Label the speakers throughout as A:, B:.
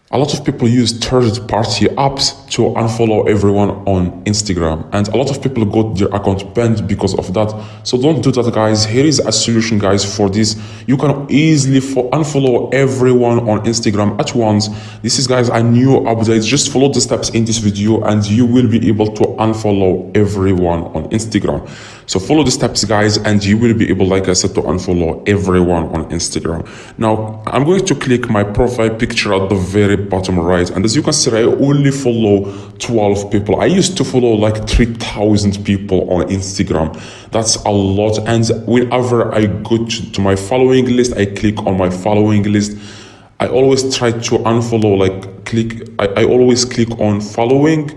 A: A lot of people use third-party apps to unfollow everyone on Instagram, and a lot of people got their account banned because of that. So don't do that, guys. Here is a solution, guys, for this. You can easily unfollow everyone on Instagram at once. This is, guys, a new update. Just follow the steps in this video and you will be able to unfollow everyone on Instagram. So follow the steps, guys, and you will be able, like I said, to unfollow everyone on Instagram. Now, I'm going to click my profile picture at the very bottom right, and as you can see, I only follow 12 people. I used to follow like 3,000 people on Instagram. That's a lot. And whenever I go to my following list, I click on my following list. I always try to unfollow, I always click on following,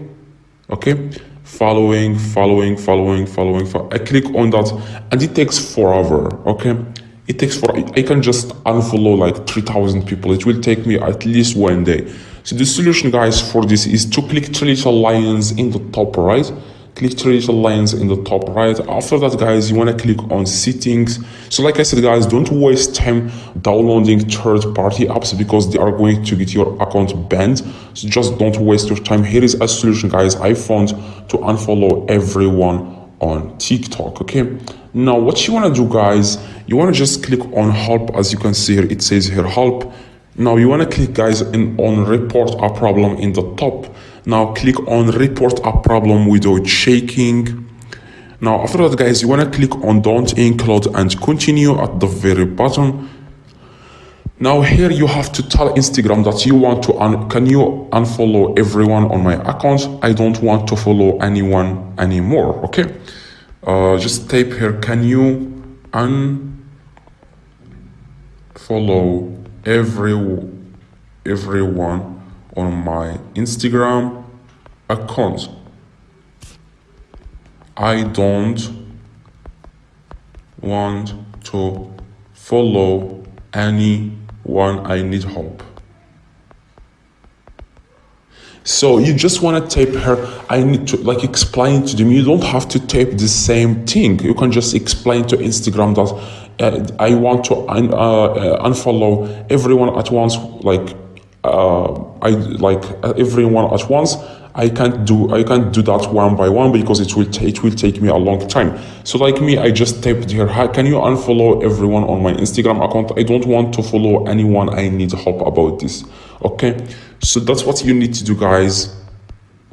A: okay? Following. I click on that and it takes forever, okay? It takes I can just unfollow like 3,000 people. It will take me at least one day. So the solution, guys, for this is to click three little lines in the top right. Click three little lines in the top right. After that, guys, you want to click on settings. So like I said, guys, don't waste time downloading third-party apps because they are going to get your account banned. So just don't waste your time. Here is a solution, guys, I found to unfollow everyone on TikTok. Okay, now what you want to do, guys, you want to just click on help. As you can see here, it says here help. Now you want to click, guys, on report a problem in the top. Now click on report a problem without shaking. Now after that, guys, you want to click on don't include and continue at the very bottom. Now here you have to tell Instagram that you want to can you unfollow everyone on my account? I don't want to follow anyone anymore. Okay, just type here, can you unfollow everyone on my Instagram account? I don't want to follow anyone. I need help. So you just want to type here, I need to explain to them. You don't have to type the same thing. You can just explain to Instagram that I want to unfollow everyone at once, everyone at once. I can't do that one by one because it will take me a long time. So like me, I just typed here, can you unfollow everyone on my Instagram account? I don't want to follow anyone. I need help about this. Okay, so that's what you need to do, guys.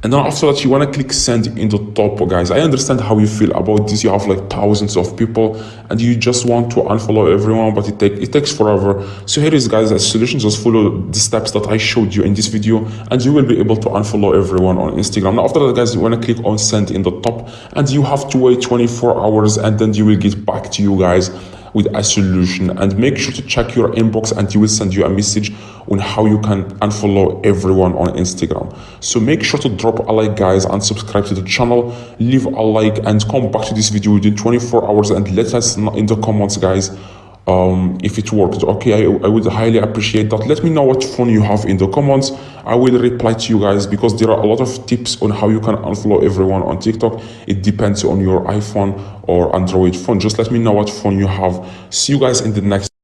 A: And then after that, you want to click send in the top, guys. I understand how you feel about this. You have like thousands of people and you just want to unfollow everyone, but it takes forever. So here is, guys, a solution. Just follow the steps that I showed you in this video and you will be able to unfollow everyone on Instagram. Now after that, guys, you want to click on send in the top and you have to wait 24 hours and then you will get back to you, guys, with a solution. And make sure to check your inbox and you will send you a message on how you can unfollow everyone on Instagram. So make sure to drop a like, guys, and subscribe to the channel. Leave a like and come back to this video within 24 hours and let us know in the comments, guys, if it worked. Okay, I would highly appreciate that. Let me know what phone you have in the comments. I will reply to you, guys, because there are a lot of tips on how you can unfollow everyone on TikTok. It depends on your iPhone or Android phone. Just let me know what phone you have. See you guys in the next